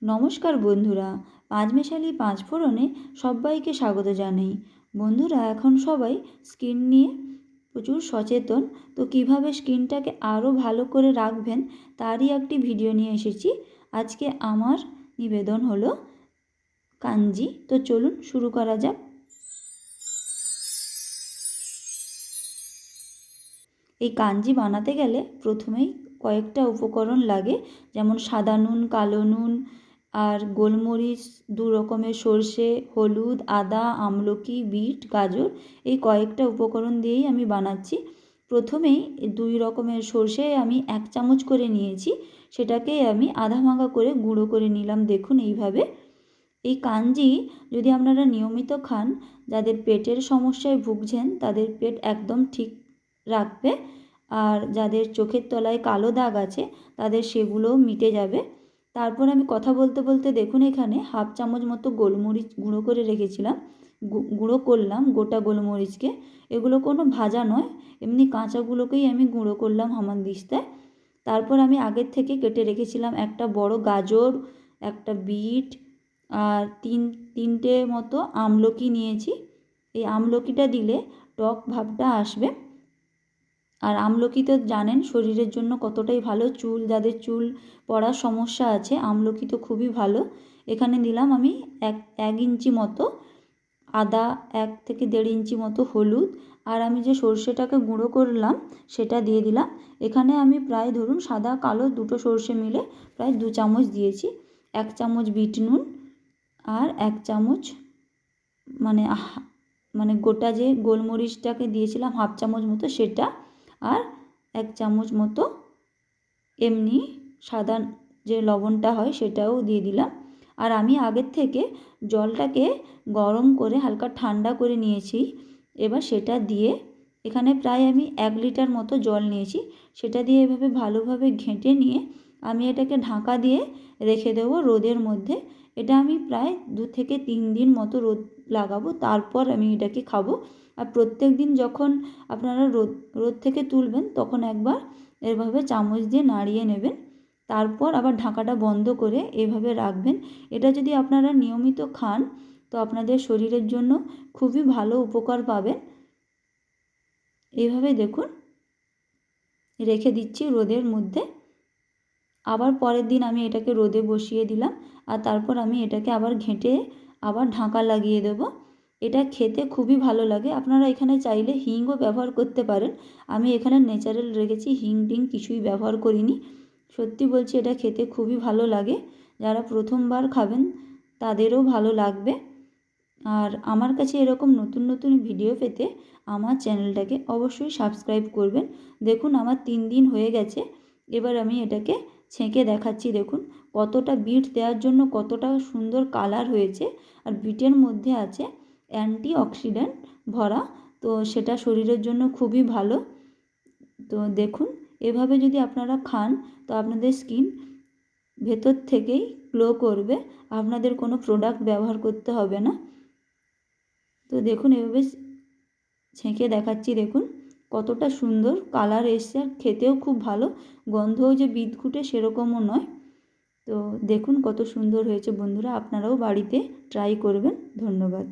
নমস্কার বন্ধুরা, পাঁচমেশালি পাঁচফোড়নে সবাইকে স্বাগত জানাই। বন্ধুরা, এখন সবাই স্কিন নিয়ে প্রচুর সচেতন। তো কিভাবে স্কিনটাকে আরও ভালো করে রাখবেন তারই একটি ভিডিও নিয়ে এসেছি। আজকে আমার নিবেদন হলো কাঞ্জি। তো চলুন শুরু করা যাক। এই কাঞ্জি বানাতে গেলে প্রথমেই কয়েকটা উপকরণ লাগে, যেমন সাদা নুন, কালো নুন, আর গোলমরিচ, 2 রকমের সর্ষে, হলুদ, আদা, আমলকি, বিট, গাজর, এই কয়েকটা উপকরণ দিয়েই আমি বানাচ্ছি। প্রথমেই 2 রকমের সর্ষে আমি 1 চামচ করে নিয়েছি, সেটাকে আমি আধা ভাঙা করে গুঁড়ো করে নিলাম। দেখুন এইভাবে। এই কাঞ্জি যদি আপনারা নিয়মিত খান, যাদের পেটের সমস্যায় ভুগছেন তাদের পেট একদম ঠিক রাখবে, আর যাদের চোখের তলায় কালো দাগ আছে তাদের সেগুলোও মিটে যাবে। তারপর আমি কথা বলতে বলতে দেখুন এখানে 1/2 চামচ মতো গোলমরিচ গুঁড়ো করে রেখেছিলাম, গুঁড়ো করলাম গোটা গোলমরিচকে। এগুলো কোনো ভাজা নয়, এমনি কাঁচাগুলোকেই আমি গুঁড়ো করলাম হামানদিস্তায়। তারপর আমি আগের থেকে কেটে রেখেছিলাম একটা বড় গাজর, একটা বিট, আর তিনটে মতো আমলকি নিয়েছি। এই আমলকিটা দিলে টক ভাবটা আসবে। আর আমলকি তো জানেন শরীরের জন্য কতটাই ভালো। যাদের চুল পড়ার সমস্যা আছে, আমলকি তো খুবই ভালো। এখানে দিলাম আমি 1 ইঞ্চি মতো আদা, 1 থেকে 1.5 ইঞ্চি মতো হলুদ, আর আমি যে সর্ষেটাকে গুঁড়ো করলাম সেটা দিয়ে দিলাম। এখানে আমি প্রায় ধরুন সাদা কালো দুটো সর্ষে মিলে প্রায় 2 চামচ দিয়েছি। 1 চামচ বিট নুন, আর 1 চামচ মানে গোটা যে গোলমরিচটাকে দিয়েছিলাম 1/2 চামচ মতো সেটা, আর 1 চামচ মতো এমনি সাদা যে লবণটা হয় সেটাও দিয়ে দিলাম। আর আমি আগের থেকে জলটাকে গরম করে হালকা ঠান্ডা করে নিয়েছি। এবার সেটা দিয়ে এখানে প্রায় আমি 1 লিটার মতো জল নিয়েছি, সেটা দিয়ে এভাবে ভালোভাবে ঘেঁটে নিয়ে আমি এটাকে ঢাকা দিয়ে রেখে দেবো রোদের মধ্যে। এটা আমি প্রায় 2 থেকে 3 দিন মতো রোদ লাগাবো, তারপর আমি এটাকে খাবো। আর প্রত্যেক দিন যখন আপনারা রোদ থেকে তুলবেন তখন একবার এভাবে চামচ দিয়ে নাড়িয়ে নেবেন, তারপর আবার ঢাকাটা বন্ধ করে এভাবে রাখবেন। এটা যদি আপনারা নিয়মিত খান তো আপনাদের শরীরের জন্য খুবই ভালো উপকার পাবেন। এইভাবে দেখুন রেখে দিচ্ছি রোদের মধ্যে। আবার পরের দিন আমি এটাকে রোদে বসিয়ে দিলাম, আর তারপর আমি এটাকে আবার ঘেঁটে আবার ঢাকা লাগিয়ে দেবো। এটা খেতে খুবই ভালো লাগে। আপনারা এখানে চাইলে হিংও ব্যবহার করতে পারেন। আমি এখানে ন্যাচারাল রেখেছি, হিং টিং কিছুই ব্যবহার করিনি। সত্যি বলছি, এটা খেতে খুবই ভালো লাগে। যারা প্রথমবার খাবেন তাদেরও ভালো লাগবে। আর আমার কাছে এরকম নতুন নতুন ভিডিও পেতে আমার চ্যানেলটাকে অবশ্যই সাবস্ক্রাইব করবেন। দেখুন আমার 3 দিন হয়ে গেছে। এবার আমি এটাকে ছেঁকে দেখাচ্ছি। দেখুন কতটা বিট দেওয়ার জন্য কতটা সুন্দর কালার হয়েছে। আর বিটের মধ্যে আছে অ্যান্টিঅক্সিডেন্ট ভরা, তো সেটা শরীরের জন্য খুবই ভালো। তো দেখুন এভাবে যদি আপনারা খান তো আপনাদের স্কিন ভেতর থেকেই গ্লো করবে, আপনাদের কোনো প্রোডাক্ট ব্যবহার করতে হবে না। তো দেখুন এভাবে ছেঁকে দেখাচ্ছি, দেখুন কতটা সুন্দর কালার এসছে, আর খেতেও খুব ভালো। গন্ধও যে বিদঘুটে সেরকমও নয়। তো দেখুন কত সুন্দর হয়েছে বন্ধুরা, আপনারাও বাড়িতে ট্রাই করবেন। ধন্যবাদ।